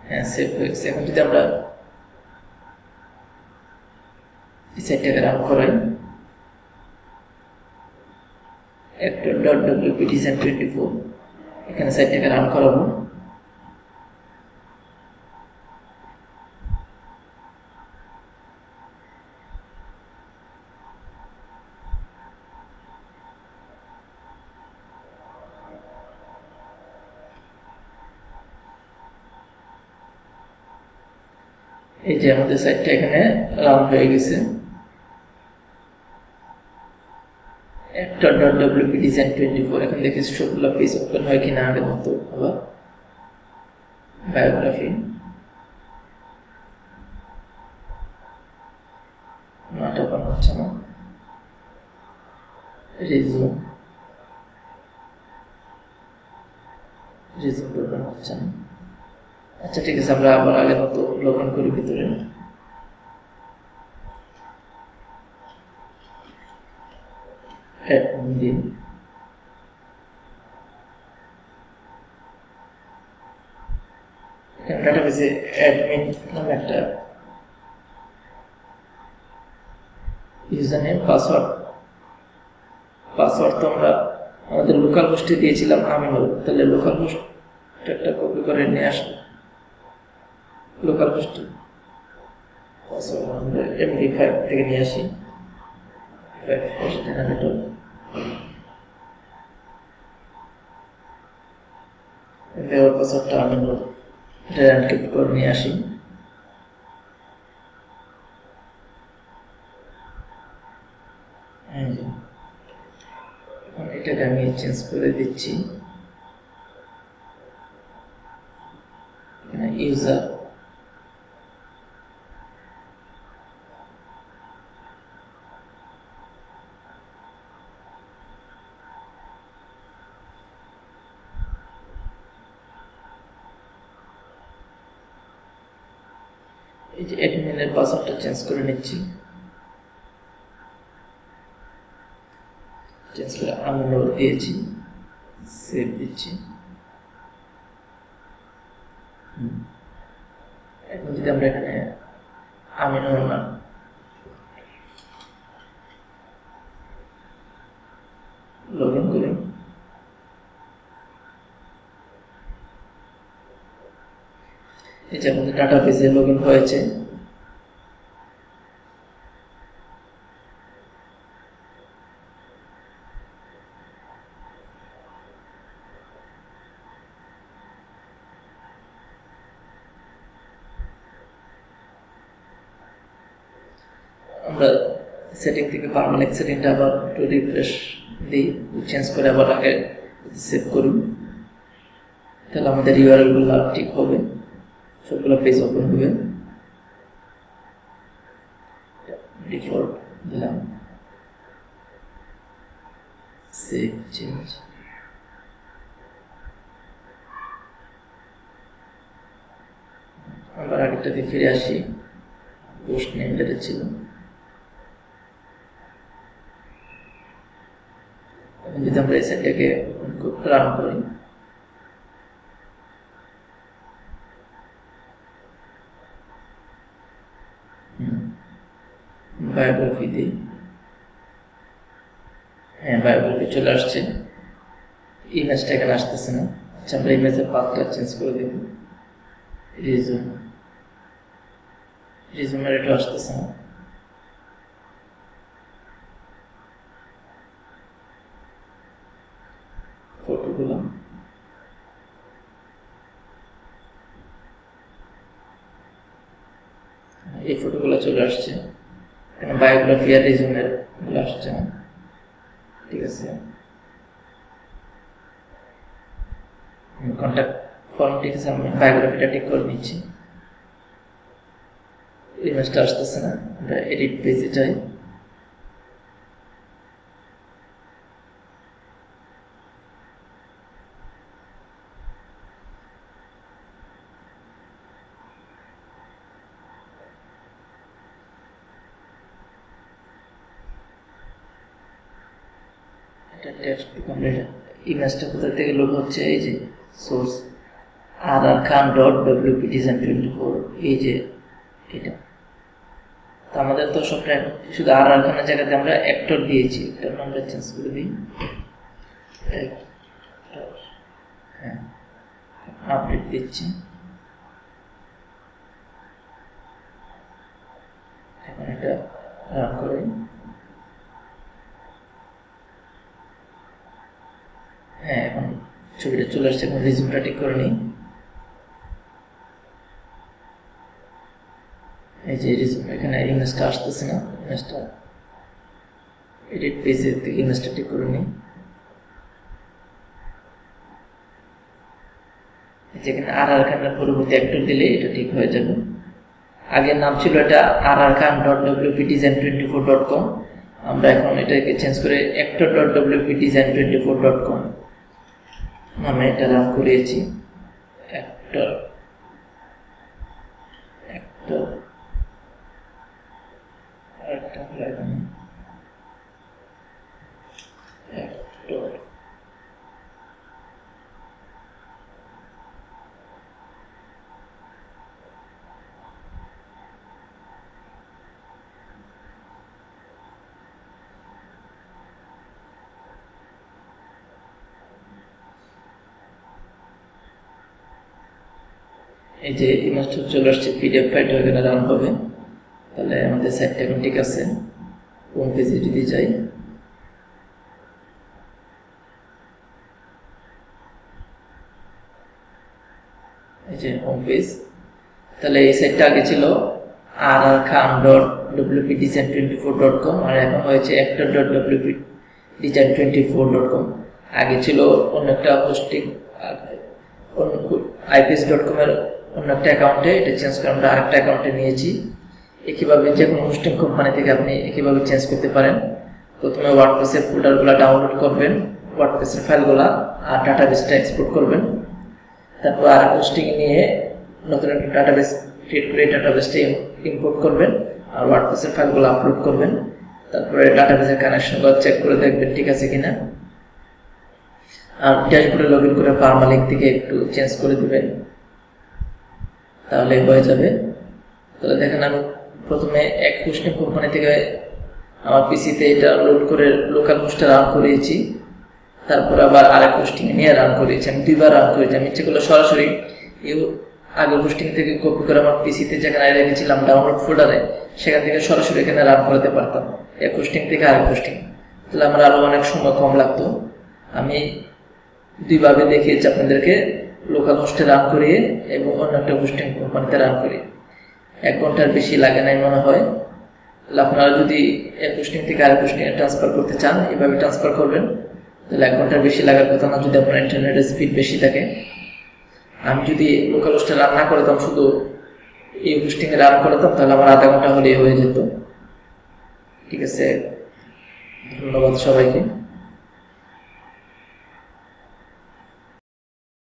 হ্যাঁ, সেভ হয়ে গেছে। এখন যদি আমরা এই সাইটটাকে রান করাই, actor.wp design24, এখানে সাইটটাকে রান করাবো। এই যে আমাদের সাইটটা এখানে রান হয়ে গেছে। actor.wp design24, এখন দেখি সবগুলো পেজ ওপেন হয় কিনা আগের মতো। আবার বায়োগ্রাফি নাটা ওপেন হচ্ছে না। রিজিউম ওপেন হচ্ছে না। আচ্ছা, ঠিক আছে, আমরা আবার আগের মতো লগ ইন করি ভিতরে। ডাটাবেসে অ্যাডমিন নামে একটা ইউজার নেম পাসওয়ার্ড তো আমরা আমাদের লোকাল হোস্টে দিয়েছিলাম আমিনুল, তাহলে লোকাল হোস্ট একটা কপি করে নিয়ে আসবো। লোকাল হোস্টে পাসওয়ার্ড আমরা MD5 থেকে নিয়ে আসি। দেওয়ার পাসওয়ার্ডটা আমিনুল এটা এনক্রিপ্ট করে নিয়ে আসি। এটাকে আমি চেঞ্জ করে দিচ্ছি। ইউজার এই যে অ্যাডমিনের পাসওয়ার্ডটা চেঞ্জ করে নিচ্ছি। চেঞ্জ করে আমিনুল দিয়েছি, সেভ দিচ্ছি। এখন যদি আমরা এখানে আমিনুল নাম লগ ইন করি, এই যে আমাদের ডাটাবেসে লগ ইন হয়েছে। আমরা সেটিং থেকে পার্মানেন্ট সেটিংটা আবার একটু রিফ্রেশ দিই, চেঞ্জ করে আবার আগে সেভ করুন, তাহলে আমাদের ইউআরএল গুলো ঠিক হবে, সবগুলো পেজ ওপেন হবে। ডিফল্ট দিলাম, সেভ চেঞ্জ। আবার আগেরটাতে ফিরে আসি, পোস্ট নেম যেটা ছিল। যদি আমরা এই সাইটটাকে রান করি, বায়োগ্রাফি দিই, হ্যাঁ বায়োগ্রাফি চলে আসছে। ইমেজটা এখানে আসতেছে না। আচ্ছা, আমরা ইমেজের পাথটা চেঞ্জ করে দেব। রিজুমের এটা আসতেছে না। ফটোগুলো এই ফটোগুলো চলে আসছে, এখানে বায়োগ্রাফি আর রিজুমের গুলো আসছে না। ঠিক আছে, কন্ট্যাক্ট ফর্ম ঠিক আছে, আমি বায়োগ্রাফিটা ঠিক করে নিচ্ছি। ইমেজটা আসতেছে না, আমরা এডিট পেজে যাই। ইমেজটা কোথা থেকে লোড হচ্ছে, এই যে সোর্স rrkhan.wpdesign24, এই যে এটা। তো আমাদের তো সবটা শুধু rrkhan জায়গাতে আমরা অ্যাক্টর দিয়েছি, এটার নামটা চেঞ্জ করে দিই। হ্যাঁ, আপডেট দিচ্ছি। এখন এটা রান করি। হ্যাঁ, এখন ছবিটা চলে আসছে। এখন রিজুমটা ঠিক করে নিই। এই যে রিজুম, এখানে ইমেজটা আসতেছে না, ইমেজটা এডিট পেজের থেকে ইমেজটা ঠিক করে নিই। যেখানে rrkhan-এর পরবর্তী অ্যাক্টর দিলে এটা ঠিক হয়ে যাবে। আগের নাম ছিল এটা rrkhan.wpdesign24.com, আমরা এখন এটাকে চেঞ্জ করে actor.wpdesign24.com নামে এটা রান করিয়েছি। actor এই যে ইমেজটা চলে আসছে, পিডিএফ ফাইলটা এখানে রান হবে। তাহলে আমাদের সাইটটা এখন ঠিক আছে। হোম পেজে যদি যাই, এই যে হোম পেজ। তাহলে এই সাইটটা আগে ছিল rrkhan.wpdesign24.com আর এখন হয়েছে actor.wpdesign24.com। আগে ছিল অন্য একটা হোস্টিং ipage.com এর অন্য একটা অ্যাকাউন্টে, এটা চেঞ্জ করে আমরা আরেকটা অ্যাকাউন্টে নিয়েছি। একইভাবে যে কোনো হোস্টিং কোম্পানি থেকে আপনি একইভাবে চেঞ্জ করতে পারেন। প্রথমে ওয়ার্ডপ্রেসের ফোল্ডারগুলো ডাউনলোড করবেন, ওয়ার্ডপ্রেসের ফাইলগুলো আর ডাটাবেসটা এক্সপোর্ট করবেন। তারপর আর হোস্টিং নিয়ে নতুন একটা ডাটাবেস ক্রিয়েট করে ডাটাবেসটা ইম্পোর্ট করবেন আর ওয়ার্ডপ্রেসের ফাইলগুলো আপলোড করবেন। তারপরে ডাটাবেসের কানেকশনগুলো চেক করে দেখবেন ঠিক আছে কিনা। আর ড্যাশবোর্ডে লগ ইন করে পারমালিঙ্ক থেকে একটু চেঞ্জ করে দিবেন, তাহলে হয়ে যাবে। তাহলে দেখেন আমি প্রথমে এক হোস্টিং কোম্পানি থেকে আমার পিসিতে এটা লোড করে লোকাল হোস্টে রান করিয়েছি, তারপর আবার আরেক হোস্টিং নিয়ে রান করিয়েছি। আমি দুইবার রান করেছি। আমি ইচ্ছে করলে সরাসরি আগের হোস্টিং থেকে কপি করে আমার পিসিতে যেখানে রেখেছিলাম ডাউনলোড ফোল্ডারে, সেখান থেকে সরাসরি এখানে রান করাতে পারতাম, এক হোস্টিং থেকে আরেক হোস্টিং। তাহলে আমার আরো অনেক সময় কম লাগতো। আমি দুইভাবে দেখিয়েছি আপনাদেরকে, লোকাল হোস্টে রান করিয়ে এবং অন্য একটা হোস্টিং কোম্পানিতে রান করিয়ে। 1 ঘন্টার বেশি লাগে নাই মনে হয়। আপনারা যদি এক হোস্টিং থেকে আরেক হোস্টিং ট্রান্সফার করতে চান, এভাবে ট্রান্সফার করবেন, তাহলে 1 ঘন্টার বেশি লাগার কথা না, যদি আপনার ইন্টারনেটের স্পিড বেশি থাকে। আমি যদি লোকাল হোস্টে রান না করতাম, শুধু এই হোস্টিং এ রান করতাম, তাহলে আমার আধা ঘন্টা হলেই হয়ে যেত। ঠিক আছে, ধন্যবাদ সবাইকে।